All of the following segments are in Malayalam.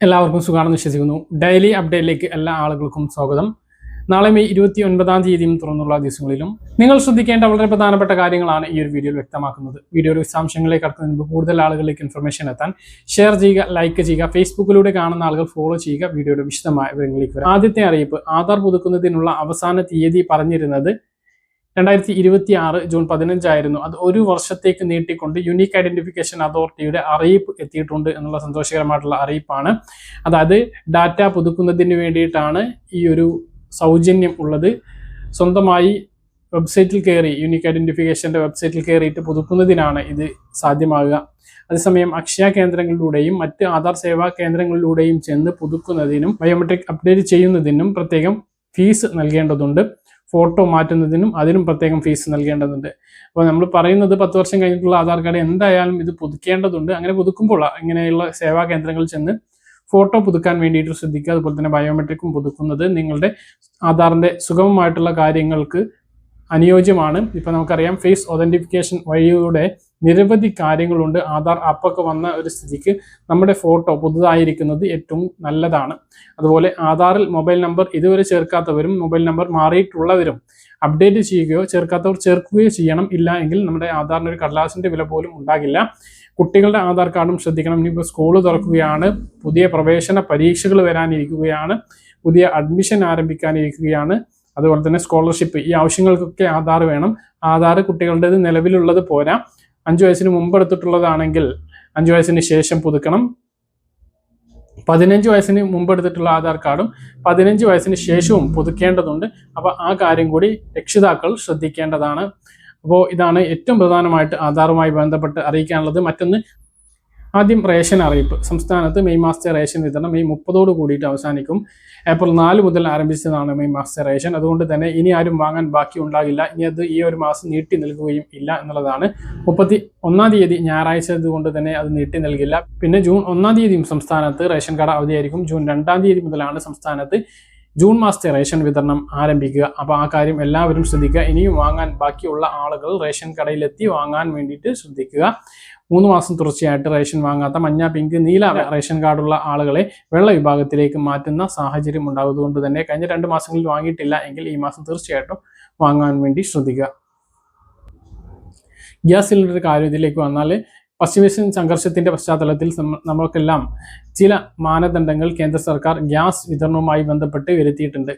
എല്ലാവർക്കും സുഖമാണെന്ന് വിശ്വസിക്കുന്നു. ഡെയിലി അപ്ഡേറ്റിലേക്ക് എല്ലാ ആളുകൾക്കും സ്വാഗതം. നാളെ മെയ് 29 തീയതിയും തുറന്നുള്ള ദിവസങ്ങളിലും നിങ്ങൾ ശ്രദ്ധിക്കേണ്ട വളരെ പ്രധാനപ്പെട്ട കാര്യങ്ങളാണ് ഈ ഒരു വീഡിയോയിൽ വ്യക്തമാക്കുന്നത്. വീഡിയോയുടെ വിശദാംശങ്ങളിലേക്ക് കടക്കുന്നതിന് മുമ്പ് കൂടുതൽ ആളുകളിലേക്ക് ഇൻഫർമേഷൻ എത്താൻ ഷെയർ ചെയ്യുക, ലൈക്ക് ചെയ്യുക, ഫേസ്ബുക്കിലൂടെ കാണുന്ന ആളുകൾ ഫോളോ ചെയ്യുക. വീഡിയോയുടെ വിശദമായ വിവരങ്ങളിലേക്ക് വരാം. ആദ്യത്തെ അറിയിപ്പ്, ആധാർ പുതുക്കുന്നതിനുള്ള അവസാന തീയതി പറഞ്ഞിരുന്നത് 2026 ജൂൺ 15 ആയിരുന്നു. അത് ഒരു വർഷത്തേക്ക് നീട്ടിക്കൊണ്ട് യുണീക്ക് ഐഡന്റിഫിക്കേഷൻ അതോറിറ്റിയുടെ അറിയിപ്പ് എത്തിയിട്ടുണ്ട് എന്നുള്ള സന്തോഷകരമായിട്ടുള്ള അറിയിപ്പാണ്. അതായത് ഡാറ്റ പുതുക്കുന്നതിന് വേണ്ടിയിട്ടാണ് ഈ ഒരു സൗജന്യം ഉള്ളത്. സ്വന്തമായി വെബ്സൈറ്റിൽ കയറി യുണീക്ക് ഐഡന്റിഫിക്കേഷന്റെ വെബ്സൈറ്റിൽ കയറിയിട്ട് പുതുക്കുന്നതിനാണ് ഇത് സാധ്യമാകുക. അതേസമയം അക്ഷയ കേന്ദ്രങ്ങളിലൂടെയും മറ്റ് ആധാർ സേവാ കേന്ദ്രങ്ങളിലൂടെയും ചെന്ന് പുതുക്കുന്നതിനും ബയോമെട്രിക് അപ്ഡേറ്റ് ചെയ്യുന്നതിനും പ്രത്യേകം ഫീസ് നൽകേണ്ടതുണ്ട്. ഫോട്ടോ മാറ്റുന്നതിനും അതിനും പ്രത്യേകം ഫീസ് നൽകേണ്ടതുണ്ട്. അപ്പോൾ നമ്മൾ പറയുന്നത് 10 വർഷം കഴിഞ്ഞിട്ടുള്ള ആധാർ കാർഡ് എന്തായാലും ഇത് പുതുക്കേണ്ടതുണ്ട്. അങ്ങനെ പുതുക്കുമ്പോൾ ഇങ്ങനെയുള്ള സേവാ കേന്ദ്രങ്ങളിൽ ചെന്ന് ഫോട്ടോ പുതുക്കാൻ വേണ്ടിയിട്ട് ശ്രദ്ധിക്കുക. അതുപോലെ തന്നെ ബയോമെട്രിക്കും പുതുക്കുന്നത് നിങ്ങളുടെ ആധാറിന്റെ സുഗമമായിട്ടുള്ള കാര്യങ്ങൾക്ക് അനുയോജ്യമാണ്. ഇപ്പം നമുക്കറിയാം, ഫേസ് ഒതന്റിഫിക്കേഷൻ വഴിയുടെ നിരവധി കാര്യങ്ങളുണ്ട്. ആധാർ ആപ്പൊക്കെ വന്ന ഒരു സ്ഥിതിക്ക് നമ്മുടെ ഫോട്ടോ പുതുതായിരിക്കുന്നത് ഏറ്റവും നല്ലതാണ്. അതുപോലെ ആധാറിൽ മൊബൈൽ നമ്പർ ഇതുവരെ ചേർക്കാത്തവരും മൊബൈൽ നമ്പർ മാറിയിട്ടുള്ളവരും അപ്ഡേറ്റ് ചെയ്യുകയോ ചേർക്കാത്തവർ ചേർക്കുകയോ ചെയ്യണം. ഇല്ല എങ്കിൽ നമ്മുടെ ആധാറിന് ഒരു കടലാസിന്റെ വില പോലും ഉണ്ടാകില്ല. കുട്ടികളുടെ ആധാർ കാർഡും ശ്രദ്ധിക്കണം. ഇനിയിപ്പോൾ സ്കൂൾ തുറക്കുകയാണ്, പുതിയ പ്രവേശന പരീക്ഷകൾ വരാനിരിക്കുകയാണ്, പുതിയ അഡ്മിഷൻ ആരംഭിക്കാനിരിക്കുകയാണ്, അതുപോലെ തന്നെ സ്കോളർഷിപ്പ്, ഈ ആവശ്യങ്ങൾക്കൊക്കെ ആധാർ വേണം. ആധാർ കുട്ടികളുടേത് നിലവിലുള്ളത് പോരാ. 5 വയസ്സിന് മുമ്പ് എടുത്തിട്ടുള്ളതാണെങ്കിൽ 5 വയസ്സിന് ശേഷം പുതുക്കണം. 15 വയസ്സിന് മുമ്പ് എടുത്തിട്ടുള്ള ആധാർ കാർഡും 15 വയസ്സിന് ശേഷവും പുതുക്കേണ്ടതുണ്ട്. അപ്പോൾ ആ കാര്യം കൂടി രക്ഷിതാക്കൾ ശ്രദ്ധിക്കേണ്ടതാണ്. അപ്പോൾ ഇതാണ് ഏറ്റവും പ്രധാനമായിട്ട് ആധാറുമായി ബന്ധപ്പെട്ട് അറിയിക്കാനുള്ളത്. മറ്റൊന്ന്, ആദ്യം റേഷൻ അറിയിപ്പ്. സംസ്ഥാനത്ത് മെയ് മാസത്തെ റേഷൻ വിതരണം മെയ് 30 കൂടിയിട്ട് അവസാനിക്കും. ഏപ്രിൽ 4 മുതൽ ആരംഭിച്ചതാണ് മെയ് മാസത്തെ റേഷൻ. അതുകൊണ്ട് തന്നെ ഇനി ആരും വാങ്ങാൻ ബാക്കി ഉണ്ടാകില്ല. ഇനി അത് ഈ ഒരു മാസം നീട്ടി നൽകുകയും ഇല്ല എന്നുള്ളതാണ്. 31 തീയതി ഞായറാഴ്ച കൊണ്ട് തന്നെ അത് നീട്ടി നൽകില്ല. പിന്നെ ജൂൺ 1 തീയതിയും സംസ്ഥാനത്ത് റേഷൻ കട അവധിയായിരിക്കും. ജൂൺ 2 തീയതി മുതലാണ് സംസ്ഥാനത്ത് ജൂൺ മാസത്തെ റേഷൻ വിതരണം ആരംഭിക്കുക. അപ്പോൾ ആ കാര്യം എല്ലാവരും ശ്രദ്ധിക്കുക. ഇനിയും വാങ്ങാൻ ബാക്കിയുള്ള ആളുകൾ റേഷൻ കടയിലെത്തി വാങ്ങാൻ വേണ്ടിയിട്ട് ശ്രദ്ധിക്കുക. 3 മാസം തുടർച്ചയായിട്ട് റേഷൻ വാങ്ങാത്ത മഞ്ഞ, പിങ്ക്, നീല റേഷൻ കാർഡുള്ള ആളുകളെ വെള്ള വിഭാഗത്തിലേക്ക് മാറ്റുന്ന സാഹചര്യം ഉണ്ടാകുന്നതുകൊണ്ട് തന്നെ കഴിഞ്ഞ 2 മാസങ്ങളിൽ വാങ്ങിയിട്ടില്ല എങ്കിൽ ഈ മാസം തീർച്ചയായിട്ടും വാങ്ങാൻ വേണ്ടി ശ്രദ്ധിക്കുക. ഗ്യാസ് സിലിണ്ടർ കാര്യത്തിലേക്ക് വന്നാൽ, പശ്ചിമേഷ്യൻ സംഘർഷത്തിന്റെ പശ്ചാത്തലത്തിൽ നമ്മൾക്കെല്ലാം ചില മാനദണ്ഡങ്ങൾ കേന്ദ്ര സർക്കാർ ഗ്യാസ് വിതരണവുമായി ബന്ധപ്പെട്ട് വരുത്തിയിട്ടുണ്ട്.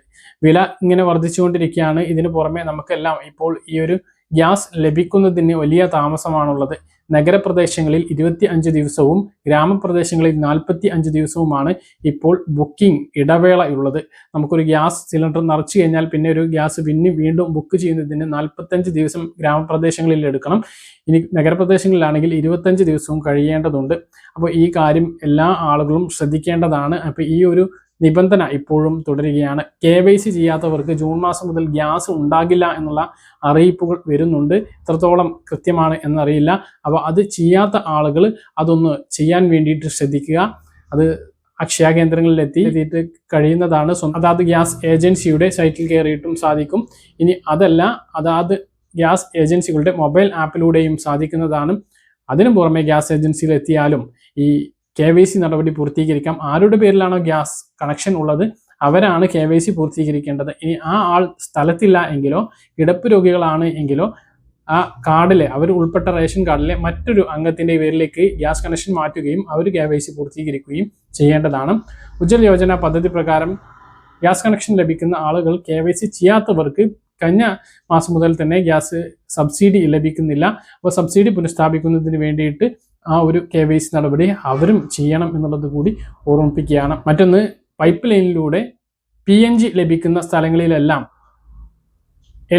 വില ഇങ്ങനെ വർദ്ധിച്ചുകൊണ്ടിരിക്കുകയാണ്. ഇതിനു പുറമെ നമുക്കെല്ലാം ഇപ്പോൾ ഈ ഒരു ഗ്യാസ് ലഭിക്കുന്നതിന് വലിയ താമസമാണുള്ളത്. നഗരപ്രദേശങ്ങളിൽ 25 ദിവസവും ഗ്രാമപ്രദേശങ്ങളിൽ 45 ദിവസവുമാണ് ഇപ്പോൾ ബുക്കിംഗ് ഇടവേള ഉള്ളത്. നമുക്കൊരു ഗ്യാസ് സിലിണ്ടർ നിറച്ചു കഴിഞ്ഞാൽ പിന്നെ ഒരു ഗ്യാസ് വീണ്ടും ബുക്ക് ചെയ്യുന്നതിന് 45 ദിവസം ഗ്രാമപ്രദേശങ്ങളിൽ എടുക്കണം. ഇനി നഗരപ്രദേശങ്ങളിലാണെങ്കിൽ 25 ദിവസവും കഴിയേണ്ടതുണ്ട്. അപ്പോൾ ഈ കാര്യം എല്ലാ ആളുകളും ശ്രദ്ധിക്കേണ്ടതാണ്. അപ്പോൾ ഈ ഒരു നിബന്ധന ഇപ്പോഴും തുടരുകയാണ്. KYC ചെയ്യാത്തവർക്ക് ജൂൺ മാസം മുതൽ ഗ്യാസ് ഉണ്ടാകില്ല എന്നുള്ള അറിയിപ്പുകൾ വരുന്നുണ്ട്. എത്രത്തോളം കൃത്യമാണ് എന്നറിയില്ല. അപ്പോൾ അത് ചെയ്യാത്ത ആളുകൾ അതൊന്ന് ചെയ്യാൻ വേണ്ടിയിട്ട് ശ്രദ്ധിക്കുക. അത് അക്ഷയ കേന്ദ്രങ്ങളിൽ എത്തിയിട്ട് കഴിയുന്നതാണ്. അതാത് ഗ്യാസ് ഏജൻസിയുടെ സൈറ്റിൽ കയറിയിട്ടും സാധിക്കും. ഇനി അതല്ല, അതാത് ഗ്യാസ് ഏജൻസികളുടെ മൊബൈൽ ആപ്പിലൂടെയും സാധിക്കുന്നതാണ്. അതിനു പുറമെ ഗ്യാസ് ഏജൻസിയിൽ എത്തിയാലും ഈ KYC നടപടി പൂർത്തീകരിക്കാം. ആരുടെ പേരിലാണോ ഗ്യാസ് കണക്ഷൻ ഉള്ളത് അവരാണ് KYC പൂർത്തീകരിക്കേണ്ടത്. ഇനി ആ ആൾ സ്ഥലത്തില്ല എങ്കിലോ കിടപ്പ് രോഗികളാണ് എങ്കിലോ ആ കാർഡിലെ, അവർ ഉൾപ്പെട്ട റേഷൻ കാർഡിലെ മറ്റൊരു അംഗത്തിന്റെ പേരിലേക്ക് ഗ്യാസ് കണക്ഷൻ മാറ്റുകയും അവർ KYC പൂർത്തീകരിക്കുകയും ചെയ്യേണ്ടതാണ്. ഉജ്ജ്വല യോജന പദ്ധതി പ്രകാരം ഗ്യാസ് കണക്ഷൻ ലഭിക്കുന്ന ആളുകൾ KYC ചെയ്യാത്തവർക്ക് കഴിഞ്ഞ മാസം മുതൽ തന്നെ ഗ്യാസ് സബ്സിഡി ലഭിക്കുന്നില്ല. അപ്പോൾ സബ്സിഡി പുനഃസ്ഥാപിക്കുന്നതിന് വേണ്ടിയിട്ട് ആ ഒരു KYC നടപടി അവരും ചെയ്യണം എന്നുള്ളത് കൂടി ഓർമ്മിപ്പിക്കുകയാണ്. മറ്റൊന്ന്, പൈപ്പ് ലൈനിലൂടെ PNG ലഭിക്കുന്ന സ്ഥലങ്ങളിലെല്ലാം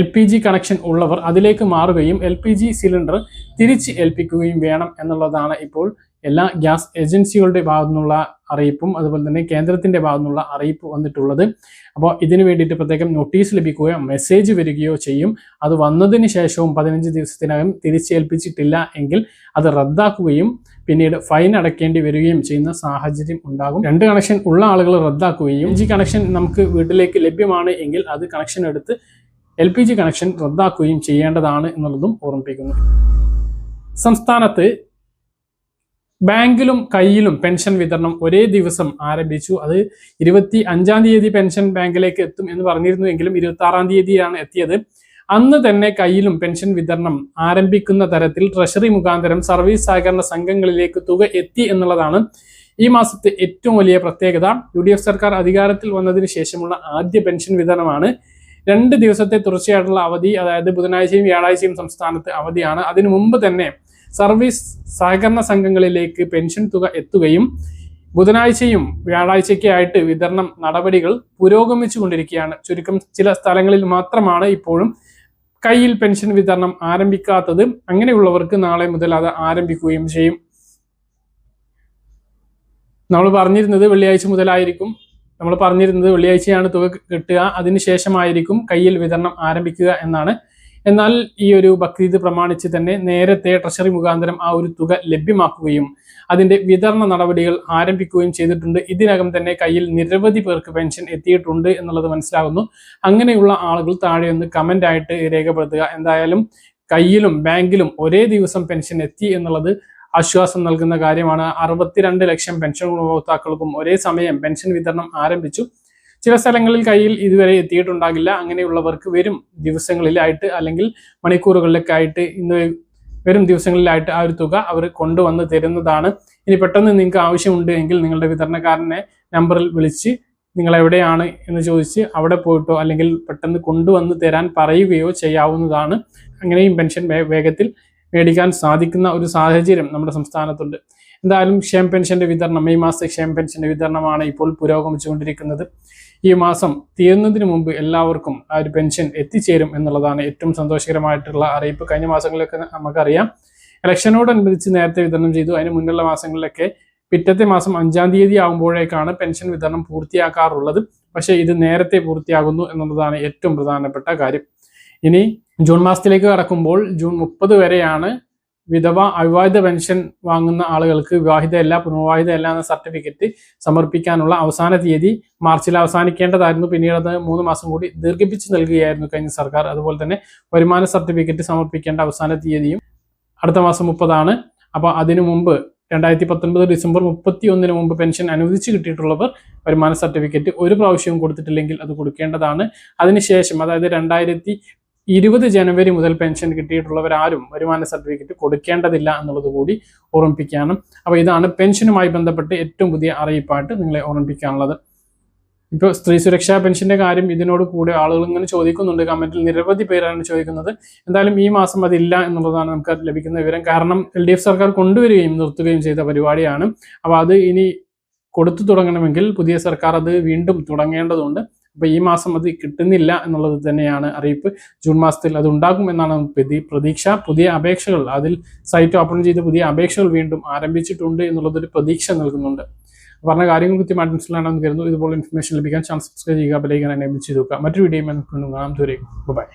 LPG കണക്ഷൻ ഉള്ളവർ അതിലേക്ക് മാറുകയും LPG സിലിണ്ടർ തിരിച്ച് ഏൽപ്പിക്കുകയും വേണം എന്നുള്ളതാണ് ഇപ്പോൾ എല്ലാ ഗ്യാസ് ഏജൻസികളുടെ ഭാഗത്തു നിന്നുള്ള അറിയിപ്പും അതുപോലെ തന്നെ കേന്ദ്രത്തിന്റെ ഭാഗത്തു നിന്നുള്ള അറിയിപ്പ് വന്നിട്ടുള്ളത്. അപ്പോൾ ഇതിനു വേണ്ടിയിട്ട് പ്രത്യേകം നോട്ടീസ് ലഭിക്കുകയോ മെസ്സേജ് വരികയോ ചെയ്യും. അത് വന്നതിന് ശേഷവും 15 ദിവസത്തിനകം തിരിച്ചേൽപ്പിച്ചിട്ടില്ല എങ്കിൽ അത് റദ്ദാക്കുകയും പിന്നീട് ഫൈൻ അടയ്ക്കേണ്ടി വരികയും ചെയ്യുന്ന സാഹചര്യം ഉണ്ടാകും. 2 കണക്ഷൻ ഉള്ള ആളുകൾ റദ്ദാക്കുകയും LPG കണക്ഷൻ നമുക്ക് വീട്ടിലേക്ക് ലഭ്യമാണ് എങ്കിൽ അത് കണക്ഷൻ എടുത്ത് LPG കണക്ഷൻ റദ്ദാക്കുകയും ചെയ്യേണ്ടതാണ് എന്നുള്ളതും ഓർമ്മിപ്പിക്കുന്നു. സംസ്ഥാനത്ത് ബാങ്കിലും കയ്യിലും പെൻഷൻ വിതരണം ഒരേ ദിവസം ആരംഭിച്ചു. അത് 25-ാം തീയതി പെൻഷൻ ബാങ്കിലേക്ക് എത്തും എന്ന് പറഞ്ഞിരുന്നുവെങ്കിലും 26-ാം തീയതിയാണ് എത്തിയത്. അന്ന് തന്നെ കയ്യിലും പെൻഷൻ വിതരണം ആരംഭിക്കുന്ന തരത്തിൽ ട്രഷറി മുഖാന്തരം സർവീസ് സഹകരണ സംഘങ്ങളിലേക്ക് തുക എത്തി എന്നുള്ളതാണ് ഈ മാസത്തെ ഏറ്റവും വലിയ പ്രത്യേകത. UDF സർക്കാർ അധികാരത്തിൽ വന്നതിന് ശേഷമുള്ള ആദ്യ പെൻഷൻ വിതരണമാണ്. 2 ദിവസത്തെ തുടർച്ചയായിട്ടുള്ള അവധി, അതായത് ബുധനാഴ്ചയും വ്യാഴാഴ്ചയും സംസ്ഥാനത്ത് അവധിയാണ്. അതിനു മുമ്പ് തന്നെ സർവീസ് സഹകരണ സംഘങ്ങളിലേക്ക് പെൻഷൻ തുക എത്തുകയും ബുധനാഴ്ചയും വ്യാഴാഴ്ചയ്ക്കായിട്ട് വിതരണം നടപടികൾ പുരോഗമിച്ചു കൊണ്ടിരിക്കുകയാണ്. ചുരുക്കം ചില സ്ഥലങ്ങളിൽ മാത്രമാണ് ഇപ്പോഴും കയ്യിൽ പെൻഷൻ വിതരണം ആരംഭിക്കാത്തത്. അങ്ങനെയുള്ളവർക്ക് നാളെ മുതൽ അത് ആരംഭിക്കുകയും ചെയ്യും. നമ്മൾ പറഞ്ഞിരുന്നത് വെള്ളിയാഴ്ച മുതലായിരിക്കും. നമ്മൾ പറഞ്ഞിരുന്നത് വെള്ളിയാഴ്ചയാണ് തുക കിട്ടുക, അതിനുശേഷമായിരിക്കും കയ്യിൽ വിതരണം ആരംഭിക്കുക എന്നാണ്. എന്നാൽ ഈ ഒരു ബക്രീദ് പ്രമാണിച്ച് തന്നെ നേരത്തെ ട്രഷറി മുഖാന്തരം ആ ഒരു തുക ലഭ്യമാക്കുകയും അതിന്റെ വിതരണ നടപടികൾ ആരംഭിക്കുകയും ചെയ്തിട്ടുണ്ട്. ഇതിനകം തന്നെ കയ്യിൽ നിരവധി പേർക്ക് പെൻഷൻ എത്തിയിട്ടുണ്ട് എന്നുള്ളത് മനസ്സിലാകുന്നു. അങ്ങനെയുള്ള ആളുകൾ താഴെ ഒന്ന് കമന്റ് ആയിട്ട് രേഖപ്പെടുത്തുക. എന്തായാലും കയ്യിലും ബാങ്കിലും ഒരേ ദിവസം പെൻഷൻ എത്തി എന്നുള്ളത് ആശ്വാസം നൽകുന്ന കാര്യമാണ്. 62 ലക്ഷം പെൻഷൻ ഗുണഭോക്താക്കൾക്കും ഒരേ സമയം പെൻഷൻ വിതരണം ആരംഭിച്ചു. ചില സ്ഥലങ്ങളിൽ കയ്യിൽ ഇതുവരെ എത്തിയിട്ടുണ്ടാകില്ല. അങ്ങനെയുള്ളവർക്ക് വരും ദിവസങ്ങളിലായിട്ട് അല്ലെങ്കിൽ മണിക്കൂറുകളിലൊക്കെ ആയിട്ട് വരും ദിവസങ്ങളിലായിട്ട് ആ ഒരു തുക അവർ കൊണ്ടുവന്ന് തരുന്നതാണ്. ഇനി പെട്ടെന്ന് നിങ്ങൾക്ക് ആവശ്യമുണ്ട് എങ്കിൽ നിങ്ങളുടെ വിതരണക്കാരനെ നമ്പറിൽ വിളിച്ച് നിങ്ങൾ എവിടെയാണ് എന്ന് ചോദിച്ച് അവിടെ പോയിട്ടോ അല്ലെങ്കിൽ പെട്ടെന്ന് കൊണ്ടുവന്ന് തരാൻ പറയുകയോ ചെയ്യാവുന്നതാണ്. അങ്ങനെയും പെൻഷൻ വേഗത്തിൽ മേടിക്കാൻ സാധിക്കുന്ന ഒരു സാഹചര്യം നമ്മുടെ സംസ്ഥാനത്തുണ്ട്. എന്തായാലും ക്ഷേമ പെൻഷന്റെ വിതരണം, മെയ് മാസത്തെ ക്ഷേമ പെൻഷന്റെ വിതരണമാണ് ഇപ്പോൾ പുരോഗമിച്ചുകൊണ്ടിരിക്കുന്നത്. ഈ മാസം തീരുന്നതിന് മുമ്പ് എല്ലാവർക്കും ആ ഒരു പെൻഷൻ എത്തിച്ചേരും എന്നുള്ളതാണ് ഏറ്റവും സന്തോഷകരമായിട്ടുള്ള അറിയിപ്പ്. കഴിഞ്ഞ മാസങ്ങളിലൊക്കെ നമുക്കറിയാം ഇലക്ഷനോടനുബന്ധിച്ച് നേരത്തെ വിതരണം ചെയ്തു. അതിന് മുന്നുള്ള മാസങ്ങളിലൊക്കെ പിറ്റത്തെ മാസം 5-ാം തീയതി ആകുമ്പോഴേക്കാണ് പെൻഷൻ വിതരണം പൂർത്തിയാക്കാറുള്ളത്. പക്ഷേ ഇത് നേരത്തെ പൂർത്തിയാകുന്നു എന്നുള്ളതാണ് ഏറ്റവും പ്രധാനപ്പെട്ട കാര്യം. ഇനി ജൂൺ മാസത്തിലേക്ക് കടക്കുമ്പോൾ ജൂൺ 30 വരെയാണ് വിധവ അവിവാഹിത പെൻഷൻ വാങ്ങുന്ന ആളുകൾക്ക് വിവാഹിതയല്ല പുനർവിവാഹിതയല്ല എന്ന സർട്ടിഫിക്കറ്റ് സമർപ്പിക്കാനുള്ള അവസാന തീയതി. മാർച്ചിൽ അവസാനിക്കേണ്ടതായിരുന്നു. പിന്നീട് അത് 3 മാസം കൂടി ദീർഘിപ്പിച്ച് നൽകുകയായിരുന്നു കഴിഞ്ഞ സർക്കാർ. അതുപോലെ തന്നെ വരുമാന സർട്ടിഫിക്കറ്റ് സമർപ്പിക്കേണ്ട അവസാന തീയതിയും അടുത്ത മാസം 30 അപ്പോൾ അതിനു മുമ്പ് 2019 ഡിസംബർ 31 മുമ്പ് പെൻഷൻ അനുവദിച്ച് കിട്ടിയിട്ടുള്ളവർ വരുമാന സർട്ടിഫിക്കറ്റ് ഒരു പ്രാവശ്യവും കൊടുത്തിട്ടില്ലെങ്കിൽ അത് കൊടുക്കേണ്ടതാണ്. അതിനുശേഷം അതായത് 2020 ജനുവരി മുതൽ പെൻഷൻ കിട്ടിയിട്ടുള്ളവരാരും വരുമാന സർട്ടിഫിക്കറ്റ് കൊടുക്കേണ്ടതില്ല എന്നുള്ളത് കൂടി ഓർമ്മിപ്പിക്കാനും. അപ്പോൾ ഇതാണ് പെൻഷനുമായി ബന്ധപ്പെട്ട് ഏറ്റവും പുതിയ അറിയിപ്പായിട്ട് നിങ്ങളെ ഓർമ്മിപ്പിക്കാനുള്ളത്. ഇപ്പോൾ സ്ത്രീ സുരക്ഷാ പെൻഷന്റെ കാര്യം ഇതിനോട് കൂടെ ആളുകൾ ഇങ്ങനെ ചോദിക്കുന്നുണ്ട്. കമന്റിൽ നിരവധി പേരാണ് ചോദിക്കുന്നത്. എന്തായാലും ഈ മാസം അതില്ല എന്നുള്ളതാണ് നമുക്ക് ലഭിക്കുന്ന വിവരം. കാരണം LDF സർക്കാർ കൊണ്ടുവരികയും നിർത്തുകയും ചെയ്ത പരിപാടിയാണ്. അപ്പോൾ അത് ഇനി കൊടുത്തു തുടങ്ങണമെങ്കിൽ പുതിയ സർക്കാർ അത് വീണ്ടും തുടങ്ങേണ്ടതുണ്ട്. അപ്പോൾ ഈ മാസം അത് കിട്ടുന്നില്ല എന്നുള്ളത് തന്നെയാണ് അറിയിപ്പ്. ജൂൺ മാസത്തിൽ അത് ഉണ്ടാകും എന്നാണ് പ്രതീക്ഷ. പുതിയ അപേക്ഷകൾ അതിൽ സൈറ്റ് ഓപ്പൺ ചെയ്ത് പുതിയ അപേക്ഷകൾ വീണ്ടും ആരംഭിച്ചിട്ടുണ്ട് എന്നുള്ളതൊരു പ്രതീക്ഷ നൽകുന്നുണ്ട്. പറഞ്ഞ കാര്യങ്ങൾ കൃത്യമായിട്ട് മനസ്സിലാണെന്ന് കരുതുന്നു. ഇതുപോലെ ഇൻഫർമേഷൻ ലഭിക്കാൻ ചാനൽ സബ്സ്ക്രൈബ് ചെയ്യുക, ബെൽ ഐക്കൺ എനേബിൾ ചെയ്ത് വെക്കുക. മറ്റൊരു വീഡിയോയുമായി നമുക്ക് കാണാം. ദൂരേക്കും ബൈ.